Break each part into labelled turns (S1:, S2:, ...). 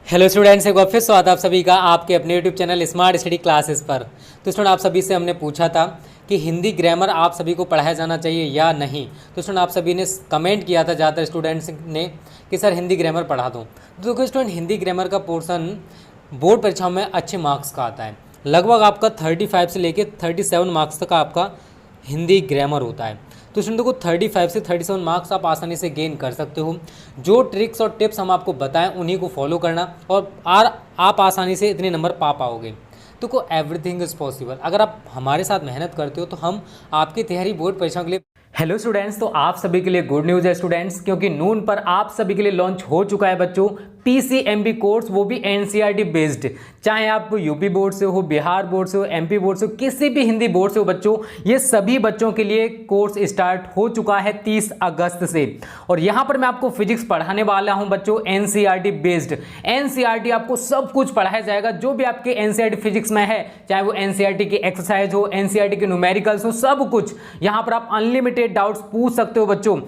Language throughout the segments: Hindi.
S1: हेलो स्टूडेंट्स, एक बार फिर स्वागत आप सभी का आपके अपने YouTube channel smart study classes पर। तो स्टूडेंट, आप सभी से हमने पूछा था कि हिंदी ग्रामर आप सभी को पढ़ाया जाना चाहिए या नहीं। तो स्टूडेंट, आप सभी ने कमेंट किया था ज़्यादातर स्टूडेंट्स ने कि सर हिंदी ग्रामर पढ़ा दूँ। तो देखो स्टूडेंट, हिंदी ग्रामर का पोर्सन बोर्ड परीक्षाओं में अच्छे मार्क्स का आता है। लगभग आपका 35 से लेकर 37 मार्क्स तक आपका हिंदी ग्रामर होता है। तो स्टूडेंट को 35 से 37 मार्क्स आप आसानी से गेन कर सकते हो। जो ट्रिक्स और टिप्स हम आपको बताएं उन्हीं को फॉलो करना और आप आसानी से इतने नंबर पा पाओगे। तो को एवरीथिंग इज़ पॉसिबल। अगर आप हमारे साथ मेहनत करते हो तो हम आपकी तैयारी बोर्ड परीक्षाओं के लिए। हेलो स्टूडेंट्स, तो आप सभी के लिए गुड न्यूज़ है स्टूडेंट्स, क्योंकि नून पर आप सभी के लिए लॉन्च हो चुका है बच्चों PCMB कोर्स, वो भी NCERT बेस्ड। चाहे आप यूपी बोर्ड से हो, बिहार बोर्ड से हो, MP बोर्ड से हो, किसी भी हिंदी बोर्ड से हो बच्चों, ये सभी बच्चों के लिए कोर्स स्टार्ट हो चुका है 30 अगस्त से। और यहाँ पर मैं आपको फिजिक्स पढ़ाने वाला हूँ बच्चों NCERT बेस्ड। NCERT आपको सब कुछ पढ़ाया जाएगा जो भी आपके NCERT फिजिक्स में है, चाहे वो NCERT की एक्सरसाइज हो, NCERT के न्यूमेरिकल्स हो, सब कुछ यहाँ पर आप अनलिमिटेड डाउट्स पूछ सकते हो बच्चों।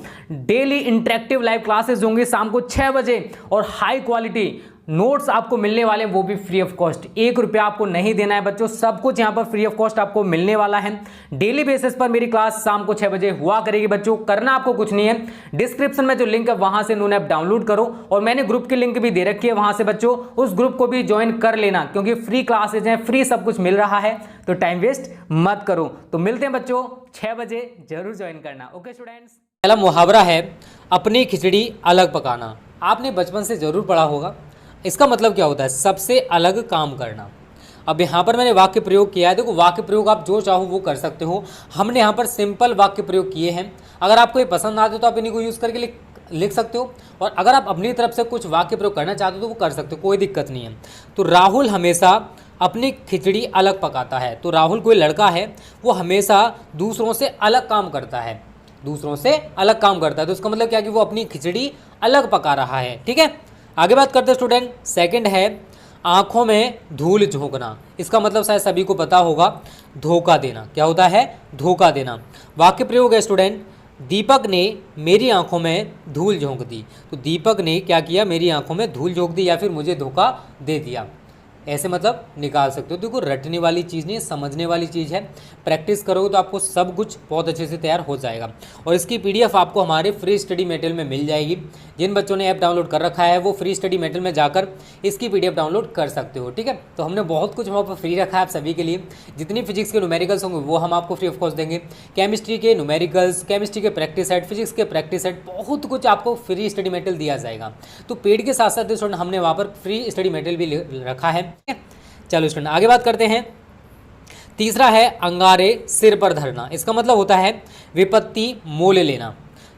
S1: डेली इंटरेक्टिव लाइव क्लासेस होंगे शाम को 6 बजे और हाई क्वालिटी नोट्स आपको मिलने वाले हैं, वो भी फ्री ऑफ कॉस्ट। 1 रुपया आपको नहीं देना है बच्चों, सब कुछ यहाँ पर फ्री ऑफ कॉस्ट आपको मिलने वाला है। डेली बेसिस पर मेरी क्लास शाम को 6 बजे हुआ करेगी बच्चों। करना आपको कुछ नहीं है, डिस्क्रिप्शन में जो लिंक है वहां से नून ऐप डाउनलोड करो और मैंने ग्रुप की लिंक भी दे रखी है, वहां से बच्चों उस ग्रुप को भी ज्वाइन कर लेना, क्योंकि फ्री क्लासेज हैं, फ्री सब कुछ मिल रहा है, तो टाइम वेस्ट मत करो। तो मिलते हैं बच्चों 6 बजे, जरूर ज्वाइन करना। ओके स्टूडेंट्स, पहला मुहावरा है अपनी खिचड़ी अलग पकाना। आपने बचपन से जरूर पढ़ा होगा। इसका मतलब क्या होता है? सबसे अलग काम करना। अब यहाँ पर मैंने वाक्य प्रयोग किया है। देखो, वाक्य प्रयोग आप जो चाहो वो कर सकते हो। हमने यहाँ पर सिंपल वाक्य प्रयोग किए हैं। अगर आपको ये पसंद आते हो तो आप इन्हीं को यूज़ करके लिख सकते हो, और अगर आप अपनी तरफ से कुछ वाक्य प्रयोग करना चाहते हो तो वो कर सकते हो, कोई दिक्कत नहीं है। तो राहुल हमेशा अपनी खिचड़ी अलग पकाता है। तो राहुल कोई लड़का है, वो हमेशा दूसरों से अलग काम करता है, दूसरों से अलग काम करता है। तो इसका मतलब क्या कि वो अपनी खिचड़ी अलग पका रहा है। ठीक है, आगे बात करते हैं स्टूडेंट। सेकंड है आंखों में धूल झोंकना। इसका मतलब शायद सभी को पता होगा, धोखा देना। क्या होता है? धोखा देना। वाक्य प्रयोग है स्टूडेंट, दीपक ने मेरी आंखों में धूल झोंक दी। तो दीपक ने क्या किया? मेरी आंखों में धूल झोंक दी या फिर मुझे धोखा दे दिया। ऐसे मतलब निकाल सकते हो। देखो, रटने वाली चीज़ नहीं है, समझने वाली चीज़ है। प्रैक्टिस करोगे तो आपको सब कुछ बहुत अच्छे से तैयार हो जाएगा। और इसकी PDF आपको हमारे फ्री स्टडी मटेरियल में मिल जाएगी। जिन बच्चों ने ऐप डाउनलोड कर रखा है वो फ्री स्टडी मटेरियल में जाकर इसकी PDF डाउनलोड कर सकते हो। ठीक है, तो हमने बहुत कुछ वहाँ पर फ्री रखा है आप सभी के लिए। जितनी फिजिक्स के न्यूमेरिकल्स होंगे वो हम आपको फ्री ऑफ कॉस्ट देंगे। केमिस्ट्री के न्यूमेरिकल्स, केमिस्ट्री के प्रैक्टिस सेट, फिजिक्स के प्रैक्टिस सेट, बहुत कुछ आपको फ्री स्टडी मटेरियल दिया जाएगा। तो पेड के साथ साथ स्टूडेंट हमने वहाँ पर फ्री स्टडी मटेरियल भी रखा है। चलो स्टूडेंट, आगे बात करते हैं। तीसरा है अंगारे सिर पर धरना। इसका मतलब होता है विपत्ति मोल लेना।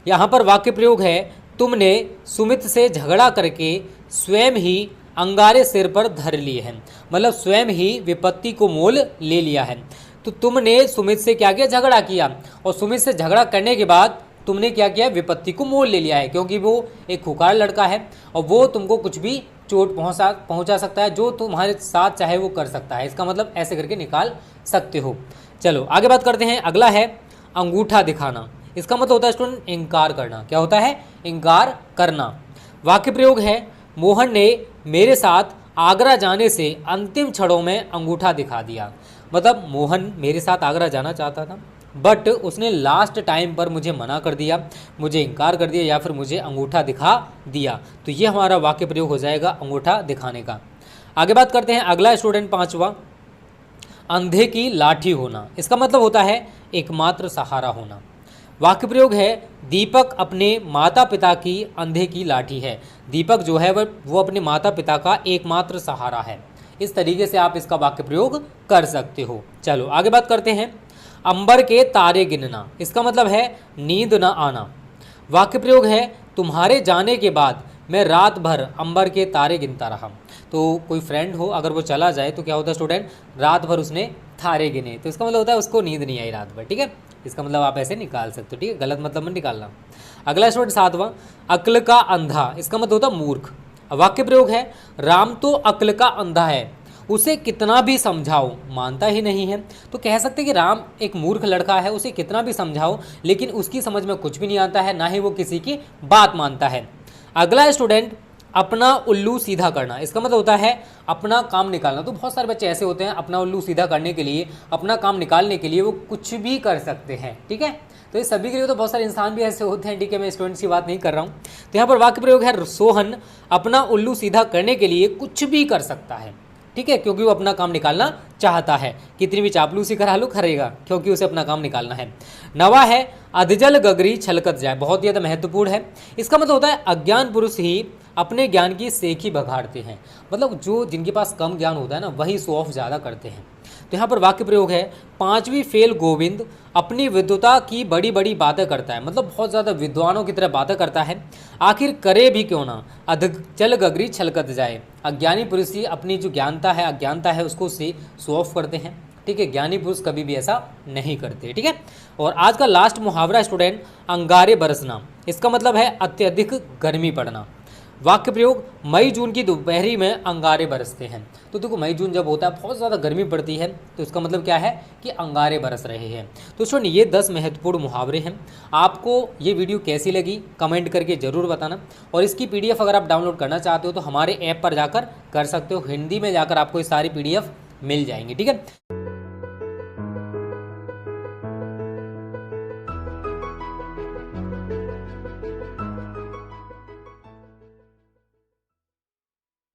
S1: यहाँ पर वाक्य प्रयोग है, तुमने सुमित से झगड़ा करके स्वयं ही अंगारे सिर पर धर लिए हैं। मतलब स्वयं ही विपत्ति को मोल ले लिया है। तो तुमने सुमित से क्या किया? झगड़ा किया, और सुमित से झगड़ा करने के बाद तुमने क्या किया? विपत्ति को मोल ले लिया है, क्योंकि वो एक खुकार लड़का है और वो तुमको कुछ भी चोट पहुंचा सकता है, जो तुम्हारे साथ चाहे वो कर सकता है। इसका मतलब ऐसे करके निकाल सकते हो। चलो आगे बात करते हैं। अगला है अंगूठा दिखाना। इसका मतलब होता है स्टूडेंट इनकार करना। क्या होता है? इनकार करना। वाक्य प्रयोग है, मोहन ने मेरे साथ आगरा जाने से अंतिम क्षणों में अंगूठा दिखा दिया। मतलब मोहन मेरे साथ आगरा जाना चाहता था, बट उसने लास्ट टाइम पर मुझे मना कर दिया, मुझे इनकार कर दिया, या फिर मुझे अंगूठा दिखा दिया। तो ये हमारा वाक्य प्रयोग हो जाएगा अंगूठा दिखाने का। आगे बात करते हैं। अगला स्टूडेंट पांचवा, अंधे की लाठी होना। इसका मतलब होता है एकमात्र सहारा होना। वाक्य प्रयोग है, दीपक अपने माता पिता की अंधे की लाठी है। दीपक जो है वो अपने माता पिता का एकमात्र सहारा है। इस तरीके से आप इसका वाक्य प्रयोग कर सकते हो। चलो आगे बात करते हैं। अंबर के तारे गिनना। इसका मतलब है नींद न आना। वाक्य प्रयोग है, तुम्हारे जाने के बाद मैं रात भर अंबर के तारे गिनता रहा। तो कोई फ्रेंड हो, अगर वो चला जाए तो क्या होता है स्टूडेंट? रात भर उसने तारे गिने, तो इसका मतलब होता है उसको नींद नहीं आई रात भर। ठीक है, इसका मतलब आप ऐसे निकाल सकते हो। ठीक है, गलत मतलब मत निकालना। अगला स्टूडेंट सातवां, अक्ल का अंधा। इसका मतलब होता है मूर्ख। वाक्य प्रयोग है, राम तो अक्ल का अंधा है, उसे कितना भी समझाओ मानता ही नहीं है। तो कह सकते हैं कि राम एक मूर्ख लड़का है, उसे कितना भी समझाओ लेकिन उसकी समझ में कुछ भी नहीं आता है, ना ही वो किसी की बात मानता है। अगला स्टूडेंट अपना उल्लू सीधा करना, इसका मतलब होता है अपना काम निकालना। तो बहुत सारे बच्चे ऐसे होते हैं अपना उल्लू सीधा करने के लिए, अपना काम निकालने के लिए वो कुछ भी कर सकते हैं, ठीक है। तो ये सभी के लिए तो बहुत सारे इंसान भी ऐसे होते हैं, ठीक है, मैं स्टूडेंट्स की बात नहीं कर रहा हूँ। तो यहाँ पर वाक्य प्रयोग है सोहन अपना उल्लू सीधा करने के लिए कुछ भी कर सकता है, ठीक है, क्योंकि वो अपना काम निकालना चाहता है। कितनी भी चापलूसी करा लो करेगा, क्योंकि उसे अपना काम निकालना है। नवा है अधजल गगरी छलकत जाए, बहुत ही ज़्यादा महत्वपूर्ण है। इसका मतलब होता है अज्ञान पुरुष ही अपने ज्ञान की सेखी बघाड़ते हैं, मतलब जो जिनके पास कम ज्ञान होता है ना वही शो ऑफ ज़्यादा करते हैं। तो यहाँ पर वाक्य प्रयोग है पांचवी फेल गोविंद अपनी विद्वता की बड़ी बड़ी बातें करता है, मतलब बहुत ज़्यादा विद्वानों की तरह बातें करता है। आखिर करे भी क्यों ना अधजल गगरी छलकत जाए, अज्ञानी पुरुष ही अपनी जो ज्ञानता है अज्ञानता है उसको से शो ऑफ करते हैं, ठीक है। ज्ञानी पुरुष कभी भी ऐसा नहीं करते, ठीक है। और आज का लास्ट मुहावरा स्टूडेंट अंगारे बरसना, इसका मतलब है अत्यधिक गर्मी पड़ना। वाक्य प्रयोग मई जून की दोपहरी में अंगारे बरसते हैं। तो देखो मई जून जब होता है बहुत ज़्यादा गर्मी पड़ती है, तो इसका मतलब क्या है कि अंगारे बरस रहे हैं। तो स्टूडेंट ये 10 महत्वपूर्ण मुहावरे हैं। आपको ये वीडियो कैसी लगी कमेंट करके ज़रूर बताना, और इसकी PDF अगर आप डाउनलोड करना चाहते हो तो हमारे ऐप पर जाकर कर सकते हो, हिंदी में जाकर आपको ये सारी PDF मिल जाएंगी, ठीक है।